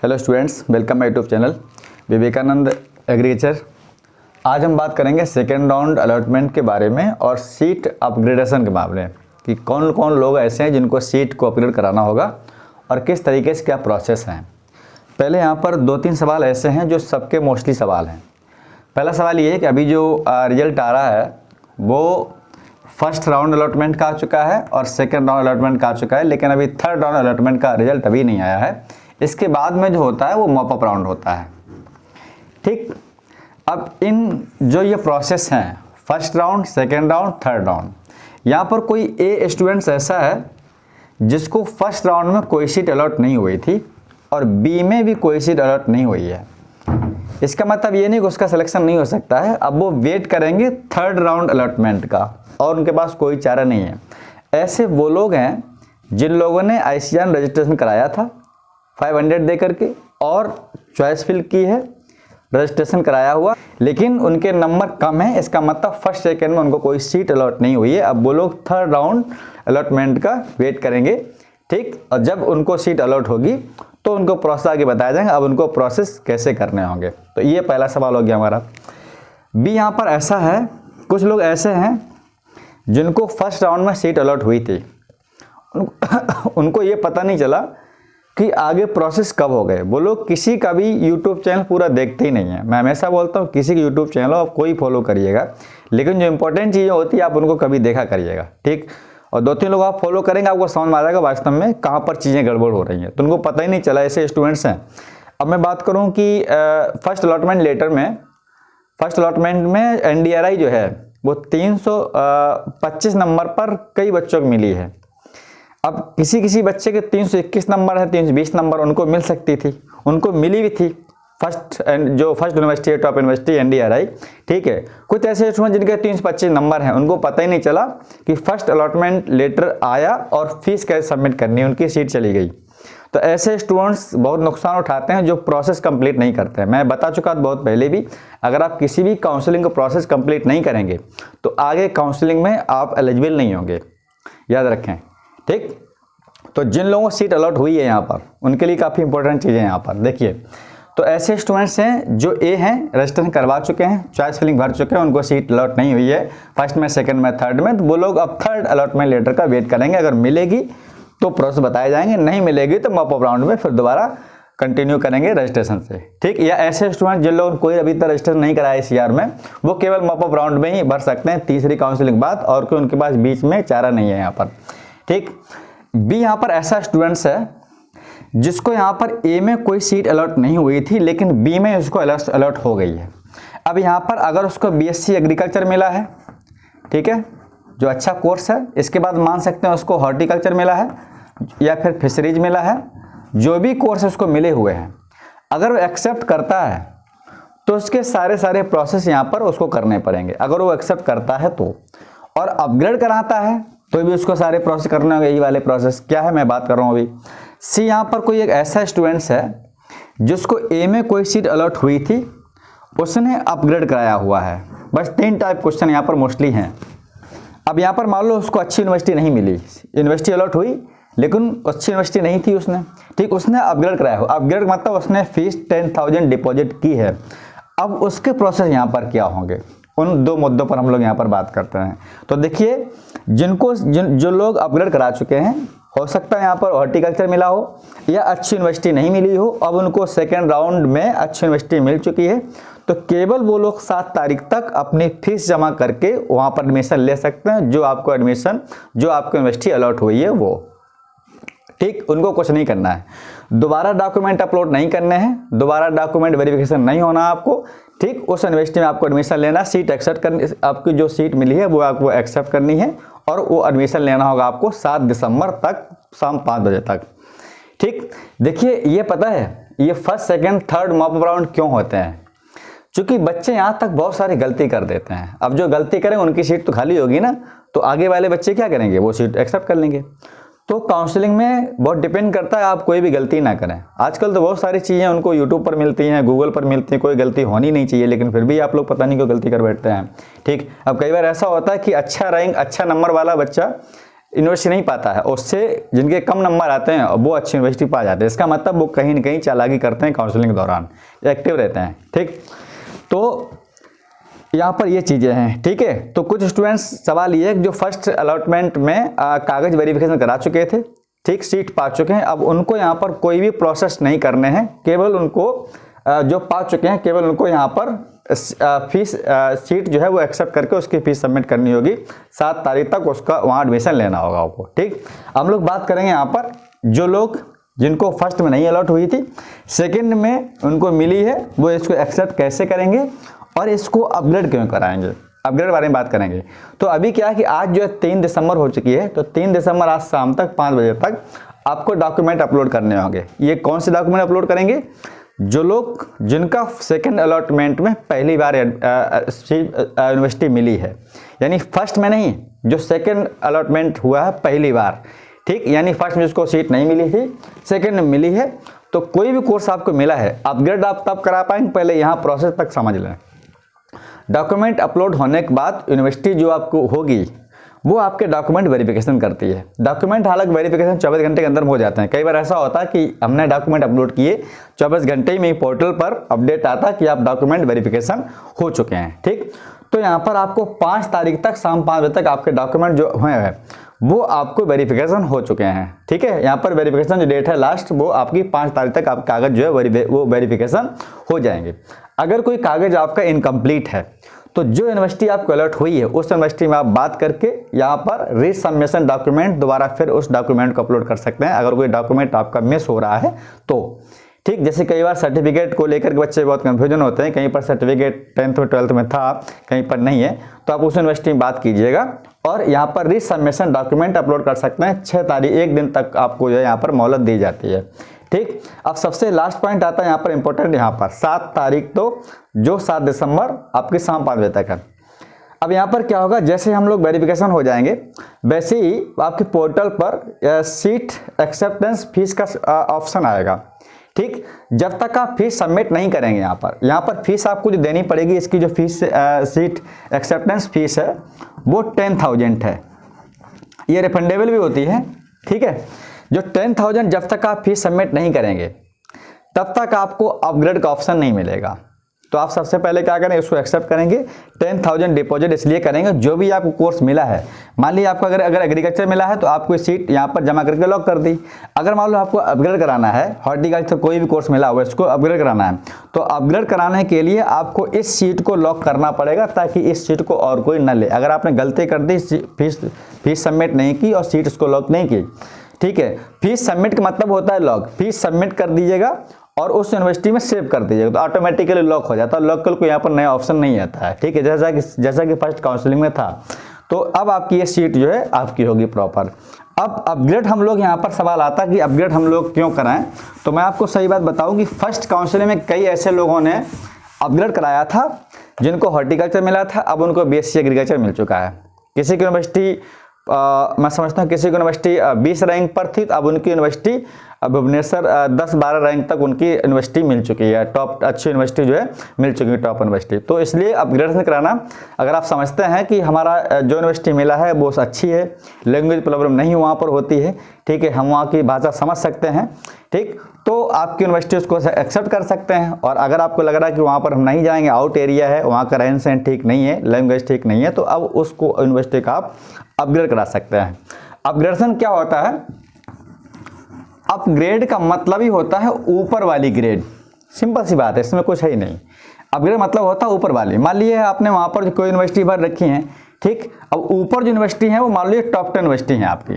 Hello students, welcome my YouTube channel Vivekananda agriculture. आज हम बात करेंगे सेकेंड राउंड अलॉटमेंट के बारे में और सीट अपग्रेडेशन के मामले में कि कौन कौन लोग ऐसे हैं जिनको सीट को अपग्रेड कराना होगा और किस तरीके से क्या प्रोसेस हैं। पहले यहाँ पर 2-3 सवाल ऐसे हैं जो सबके मोस्टली सवाल हैं। पहला सवाल ये है कि अभी जो रिजल्ट आ रहा है वो फर्स्ट राउंड अलॉटमेंट का आ चुका है और सेकेंड राउंड अलॉटमेंट का आ चुका है, लेकिन अभी थर्ड राउंड अलॉटमेंट का रिजल्ट अभी नहीं आया है। इसके बाद में जो होता है वो मॉप अप राउंड होता है। ठीक, अब इन जो ये प्रोसेस हैं first round, second round, third round, यहाँ पर कोई ए स्टूडेंट्स ऐसा है जिसको फर्स्ट राउंड में कोई सीट अलॉट नहीं हुई थी और बी में भी कोई सीट अलॉट नहीं हुई है। इसका मतलब ये नहीं कि उसका सिलेक्शन नहीं हो सकता है। अब वो वेट करेंगे थर्ड राउंड अलॉटमेंट का और उनके पास कोई चारा नहीं है। ऐसे वो लोग हैं जिन लोगों ने ICAR रजिस्ट्रेशन कराया था 500 दे करके और चॉइस फिल की है, रजिस्ट्रेशन कराया हुआ, लेकिन उनके नंबर कम है। इसका मतलब फर्स्ट सेकेंड में उनको कोई सीट अलॉट नहीं हुई है। अब वो लोग थर्ड राउंड अलॉटमेंट का वेट करेंगे। ठीक, और जब उनको सीट अलॉट होगी तो उनको प्रोसेस आगे बताया जाएगा। अब उनको प्रोसेस कैसे करने होंगे, तो ये पहला सवाल हो गया हमारा। बी यहाँ पर ऐसा है, कुछ लोग ऐसे हैं जिनको फर्स्ट राउंड में सीट अलॉट हुई थी, उनको ये पता नहीं चला कि आगे प्रोसेस कब हो गए। वो लोग किसी का भी यूट्यूब चैनल पूरा देखते ही नहीं है। मैं हमेशा बोलता हूँ किसी का यूट्यूब चैनल आप कोई फॉलो करिएगा, लेकिन जो इंपॉर्टेंट चीज़ें होती है आप उनको कभी देखा करिएगा। ठीक, और 2-3 लोग आप फॉलो करेंगे, आपको समझ में आ जाएगा वास्तव में कहाँ पर चीज़ें गड़बड़ हो रही हैं, तो उनको पता ही नहीं चला। ऐसे स्टूडेंट्स हैं। अब मैं बात करूँ कि फर्स्ट अलॉटमेंट लेटर में, फर्स्ट अलॉटमेंट में NDRI जो है वो 325 नंबर पर कई बच्चों को मिली है। अब किसी किसी बच्चे के 321 नंबर है, 320 नंबर उनको मिल सकती थी, उनको मिली भी थी फर्स्ट यूनिवर्सिटी है, टॉप यूनिवर्सिटी NDRI। ठीक है, कुछ ऐसे स्टूडेंट जिनके 325 नंबर हैं उनको पता ही नहीं चला कि फर्स्ट अलॉटमेंट लेटर आया और फीस कैसे सबमिट करनी है, उनकी सीट चली गई। तो ऐसे स्टूडेंट्स बहुत नुकसान उठाते हैं जो प्रोसेस कंप्लीट नहीं करते हैं। मैं बता चुका था बहुत पहले भी, अगर आप किसी भी काउंसलिंग का प्रोसेस कंप्लीट नहीं करेंगे तो आगे काउंसलिंग में आप एलिजिबल नहीं होंगे, याद रखें। ठीक, तो जिन लोगों को सीट अलॉट हुई है यहाँ पर उनके लिए काफ़ी इंपॉर्टेंट चीज़ें यहाँ पर देखिए। तो ऐसे स्टूडेंट्स हैं जो ए हैं, रजिस्ट्रेशन करवा चुके हैं, चॉइस फिलिंग भर चुके हैं, उनको सीट अलॉट नहीं हुई है फर्स्ट में, सेकंड में, थर्ड में, तो वो लोग अब थर्ड अलॉटमेंट लेटर का वेट करेंगे। अगर मिलेगी तो प्रोसेस बताए जाएंगे, नहीं मिलेगी तो मॉप अप राउंड में फिर दोबारा कंटिन्यू करेंगे रजिस्ट्रेशन से। ठीक, या ऐसे स्टूडेंट जिन लोगों ने कोई अभी तक रजिस्ट्रेशन नहीं कराया ICAR में, वो केवल मॉप अप राउंड में ही भर सकते हैं तीसरी काउंसलिंग बाद, और कोई उनके पास बीच में चारा नहीं है यहाँ पर। ठीक, बी यहाँ पर ऐसा स्टूडेंट्स है जिसको यहाँ पर ए में कोई सीट अलॉट नहीं हुई थी लेकिन बी में उसको अलॉट हो गई है। अब यहाँ पर अगर उसको BSc एग्रीकल्चर मिला है, ठीक है, जो अच्छा कोर्स है, इसके बाद मान सकते हैं उसको हॉर्टिकल्चर मिला है या फिर फिशरीज मिला है, जो भी कोर्स उसको मिले हुए हैं, अगर वो एक्सेप्ट करता है तो उसके सारे प्रोसेस यहाँ पर उसको करने पड़ेंगे। अगर वो एक्सेप्ट करता है तो, और अपग्रेड कराता है तो भी उसको सारे प्रोसेस करने होंगे। यही वाले प्रोसेस क्या है मैं बात कर रहा हूँ अभी। सी यहाँ पर कोई एक ऐसा स्टूडेंट्स है जिसको ए में कोई सीट अलॉट हुई थी, उसने अपग्रेड कराया हुआ है। बस 3 टाइप क्वेश्चन यहाँ पर मोस्टली हैं। अब यहाँ पर मान लो उसको अच्छी यूनिवर्सिटी नहीं मिली, यूनिवर्सिटी अलॉट हुई लेकिन अच्छी यूनिवर्सिटी नहीं थी उसने, ठीक, उसने अपग्रेड कराया हो। अपग्रेड मतलब उसने फीस 10,000 डिपॉजिट की है। अब उसके प्रोसेस यहाँ पर क्या होंगे, उन 2 मुद्दों पर हम लोग यहाँ पर बात करते हैं। तो देखिए, जो लोग अपग्रेड करा चुके हैं, हो सकता है यहाँ पर हॉर्टिकल्चर मिला हो या अच्छी यूनिवर्सिटी नहीं मिली हो, अब उनको सेकेंड राउंड में अच्छी यूनिवर्सिटी मिल चुकी है, तो केवल वो लोग 7 तारीख तक अपनी फीस जमा करके वहाँ पर एडमिशन ले सकते हैं, जो आपको यूनिवर्सिटी अलॉट हुई है वो। ठीक, उनको कुछ नहीं करना है, दोबारा डॉक्यूमेंट अपलोड नहीं करने हैं, दोबारा डॉक्यूमेंट वेरिफिकेशन नहीं होना आपको। ठीक, उस यूनिवर्सिटी में आपको एडमिशन लेना, सीट एक्सेप्ट करनी, आपकी जो सीट मिली है वो आपको एक्सेप्ट करनी है और वो एडमिशन लेना होगा आपको 7 दिसंबर तक शाम 5 बजे तक। ठीक, देखिए ये पता है ये first, second, third mop up round क्यों होते हैं, क्योंकि बच्चे यहाँ तक बहुत सारी गलती कर देते हैं। अब जो गलती करेंगे उनकी सीट तो खाली होगी ना, तो आगे वाले बच्चे क्या करेंगे, वो सीट एक्सेप्ट कर लेंगे। तो काउंसलिंग में बहुत डिपेंड करता है, आप कोई भी गलती ना करें। आजकल तो बहुत सारी चीज़ें उनको यूट्यूब पर मिलती हैं, गूगल पर मिलती हैं, कोई गलती होनी नहीं चाहिए, लेकिन फिर भी आप लोग पता नहीं क्यों गलती कर बैठते हैं। ठीक, अब कई बार ऐसा होता है कि अच्छा रैंक, अच्छा नंबर वाला बच्चा यूनिवर्सिटी नहीं पाता है, उससे जिनके कम नंबर आते हैं वो अच्छी यूनिवर्सिटी पा जाते हैं। इसका मतलब वो कहीं ना कहीं चालाकी करते हैं, काउंसलिंग के दौरान एक्टिव रहते हैं। ठीक, तो यहाँ पर ये चीज़ें हैं। ठीक है, तो कुछ स्टूडेंट्स सवाल ये है कि जो फर्स्ट अलॉटमेंट में कागज़ वेरिफिकेशन करा चुके थे, ठीक, सीट पा चुके हैं, अब उनको यहाँ पर कोई भी प्रोसेस नहीं करने हैं, केवल उनको जो पा चुके हैं केवल उनको यहाँ पर फीस सीट जो है वो एक्सेप्ट करके उसकी फीस सबमिट करनी होगी। 7 तारीख तक उसका वहाँ एडमिशन लेना होगा आपको। ठीक, हम लोग बात करेंगे यहाँ पर जो लोग जिनको फर्स्ट में नहीं अलॉट हुई थी, सेकंड में उनको मिली है, वो इसको एक्सेप्ट कैसे करेंगे और इसको अपग्रेड क्यों कराएंगे, अपग्रेड बारे में बात करेंगे। तो अभी क्या है कि आज जो है 3 दिसंबर हो चुकी है, तो 3 दिसंबर आज शाम तक 5 बजे तक आपको डॉक्यूमेंट अपलोड करने होंगे। ये कौन से डॉक्यूमेंट अपलोड करेंगे? जो लोग जिनका सेकंड अलॉटमेंट में पहली बार यूनिवर्सिटी मिली है, यानी फर्स्ट में नहीं, जो सेकंड अलॉटमेंट हुआ है पहली बार। ठीक, यानी फर्स्ट में जिसको सीट नहीं मिली थी, सेकंड में मिली है, तो कोई भी कोर्स आपको मिला है, अपग्रेड आप तब करा पाएंगे, पहले यहाँ प्रोसेस तक समझ लें। डॉक्यूमेंट अपलोड होने के बाद यूनिवर्सिटी जो आपको होगी वो आपके डॉक्यूमेंट वेरिफिकेशन करती है। डॉक्यूमेंट हालांकि वेरिफिकेशन 24 घंटे के अंदर हो जाते हैं। कई बार ऐसा होता है कि हमने डॉक्यूमेंट अपलोड किए, 24 घंटे में ही पोर्टल पर अपडेट आता कि आप डॉक्यूमेंट वेरिफिकेशन हो चुके हैं। ठीक, तो यहाँ पर आपको 5 तारीख तक शाम 5 बजे तक आपके डॉक्यूमेंट जो हुए हैं वो आपको वेरिफिकेशन हो चुके हैं। ठीक है, यहाँ पर वेरिफिकेशन जो डेट है लास्ट, वो आपकी 5 तारीख तक आप कागज़ जो है वो वेरिफिकेशन हो जाएंगे। अगर कोई कागज़ आपका इनकम्प्लीट है तो जो यूनिवर्सिटी आपको अलर्ट हुई है उस यूनिवर्सिटी में आप बात करके यहाँ पर रीसबमिशन डॉक्यूमेंट दोबारा फिर उस डॉक्यूमेंट को अपलोड कर सकते हैं, अगर कोई डॉक्यूमेंट आपका मिस हो रहा है तो। ठीक, जैसे कई बार सर्टिफिकेट को लेकर के बच्चे बहुत कंफ्यूजन होते हैं, कहीं पर सर्टिफिकेट 10th में 12th में था, कहीं पर नहीं है, तो आप उस यूनिवर्सिटी में बात कीजिएगा और यहाँ पर रीसबमिशन डॉक्यूमेंट अपलोड कर सकते हैं। 6 तारीख 1 दिन तक आपको जो है यहाँ पर मोहलत दी जाती है। ठीक, अब सबसे लास्ट पॉइंट आता है यहाँ पर इंपॉर्टेंट, यहाँ पर 7 तारीख तो जो 7 दिसंबर आपकी शाम 5 बजे तक है। अब यहाँ पर क्या होगा, जैसे हम लोग वेरिफिकेशन हो जाएंगे वैसे ही आपके पोर्टल पर सीट एक्सेप्टेंस फीस का ऑप्शन आएगा। ठीक, जब तक आप फीस सबमिट नहीं करेंगे यहाँ पर फीस आपको जो देनी पड़ेगी, इसकी जो फीस सीट एक्सेप्टेंस फीस है वो 10,000 है, ये रिफंडेबल भी होती है। ठीक है, जो 10,000 जब तक आप फीस सबमिट नहीं करेंगे तब तक आपको अपग्रेड का ऑप्शन नहीं मिलेगा। तो आप सबसे पहले क्या करेंगे, इसको एक्सेप्ट करेंगे। 10,000 डिपॉजिट इसलिए करेंगे, जो भी आपको कोर्स मिला है, मान लीजिए आपको अगर एग्रीकल्चर मिला है तो आपको सीट यहाँ पर जमा करके लॉक कर दी। अगर मान लो आपको अपग्रेड कराना है, हॉर्टिकल्चर कोई भी कोर्स मिला हुआ है इसको अपग्रेड कराना है, तो अपग्रेड कराने के लिए आपको इस सीट को लॉक करना पड़ेगा ताकि इस सीट को और कोई न ले। अगर आपने गलती कर दी, फीस सबमिट नहीं की और सीट इसको लॉक नहीं की, ठीक है, फीस सबमिट का मतलब होता है लॉक, फीस सबमिट कर दीजिएगा और उस यूनिवर्सिटी में सेव कर दीजिएगा तो ऑटोमेटिकली लॉक हो जाता है। लॉक को यहाँ पर नया ऑप्शन नहीं आता है। ठीक है, जैसा कि फर्स्ट काउंसलिंग में था। तो अब आपकी ये सीट जो है आपकी होगी प्रॉपर। अब अपग्रेड हम लोग यहाँ पर सवाल आता कि अपग्रेड हम लोग क्यों कराएं, तो मैं आपको सही बात बताऊं कि फर्स्ट काउंसलिंग में कई ऐसे लोगों ने अपग्रेड कराया था जिनको हॉर्टिकल्चर मिला था, अब उनको BSc एग्रीकल्चर मिल चुका है। किसी की यूनिवर्सिटी मैं समझता हूँ किसी की यूनिवर्सिटी 20 रैंक पर थी, अब उनकी यूनिवर्सिटी भुवनेश्वर 10-12 रैंक तक उनकी यूनिवर्सिटी मिल चुकी है, टॉप अच्छी यूनिवर्सिटी जो है मिल चुकी है, टॉप यूनिवर्सिटी। तो इसलिए अपग्रेडेशन कराना, अगर आप समझते हैं कि हमारा जो यूनिवर्सिटी मिला है वो अच्छी है, लैंग्वेज प्रॉब्लम नहीं वहाँ पर होती है, ठीक है, हम वहाँ की भाषा समझ सकते हैं, ठीक, तो आपकी यूनिवर्सिटी उसको एक्सेप्ट कर सकते हैं। और अगर आपको लग रहा है कि वहाँ पर हम नहीं जाएंगे, आउट एरिया है, वहाँ का रहन सहन ठीक नहीं है, लैंग्वेज ठीक नहीं है, तो अब उसको यूनिवर्सिटी का आप अपग्रेड करा सकते हैं। अपग्रेडेशन क्या होता है? अपग्रेड का मतलब ही होता है ऊपर वाली ग्रेड, सिंपल सी बात है, इसमें कुछ है ही नहीं। अपग्रेड मतलब होता है ऊपर वाली। मान लीजिए आपने वहाँ पर कोई यूनिवर्सिटी भर रखी है, ठीक, अब ऊपर जो यूनिवर्सिटी है वो मान लीजिए टॉप 10 यूनिवर्सिटी है आपकी,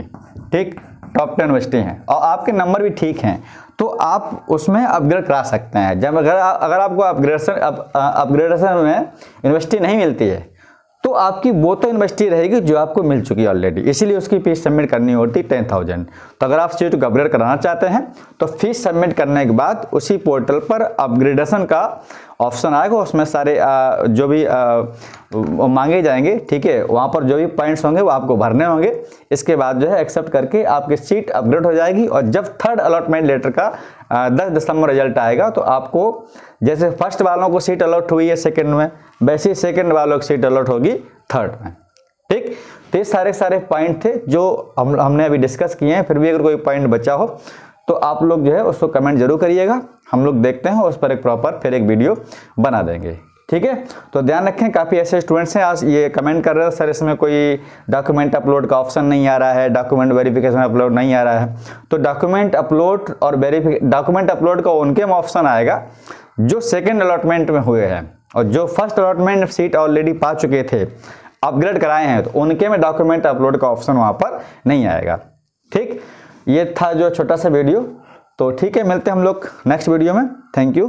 ठीक, टॉप 10 यूनिवर्सिटी है और आपके नंबर भी ठीक हैं, तो आप उसमें अपग्रेड करा सकते हैं। जब अगर आपको अपग्रेडेशन में यूनिवर्सिटी नहीं मिलती है तो आपकी वो तो यूनिवर्सिटी रहेगी जो आपको मिल चुकी है ऑलरेडी, इसीलिए उसकी फीस सबमिट करनी होती है 10,000। तो अगर आप सीट को अपग्रेड कराना चाहते हैं तो फीस सबमिट करने के बाद उसी पोर्टल पर अपग्रेडेशन का ऑप्शन आएगा, उसमें सारे जो भी मांगे जाएंगे, ठीक है, वहाँ पर जो भी पॉइंट्स होंगे वो आपको भरने होंगे। इसके बाद जो है एक्सेप्ट करके आपकी सीट अपग्रेड हो जाएगी। और जब थर्ड अलॉटमेंट लेटर का 10 दिसंबर रिजल्ट आएगा तो आपको जैसे फर्स्ट वालों को सीट अलॉट हुई है सेकंड में, वैसे ही सेकंड वालों की सीट अलॉट होगी थर्ड में, ठीक। तो तो ये सारे पॉइंट थे जो हमने अभी डिस्कस किए हैं। फिर भी अगर कोई पॉइंट बचा हो तो आप लोग जो है उसको कमेंट जरूर करिएगा, हम लोग देखते हैं उस पर एक प्रॉपर फिर एक वीडियो बना देंगे। ठीक है, तो ध्यान रखें काफ़ी ऐसे स्टूडेंट्स हैं आज ये कमेंट कर रहे हैं सर इसमें कोई डॉक्यूमेंट अपलोड का ऑप्शन नहीं आ रहा है, डॉक्यूमेंट वेरिफिकेशन अपलोड नहीं आ रहा है। तो डॉक्यूमेंट अपलोड और डॉक्यूमेंट अपलोड का उनके में ऑप्शन आएगा जो सेकेंड अलॉटमेंट में हुए हैं, और जो फर्स्ट अलॉटमेंट सीट ऑलरेडी पा चुके थे, अपग्रेड कराए हैं, तो उनके में डॉक्यूमेंट अपलोड का ऑप्शन वहाँ पर नहीं आएगा। ठीक, ये था जो छोटा सा वीडियो। तो ठीक है, मिलते हैं हम लोग नेक्स्ट वीडियो में। Thank you.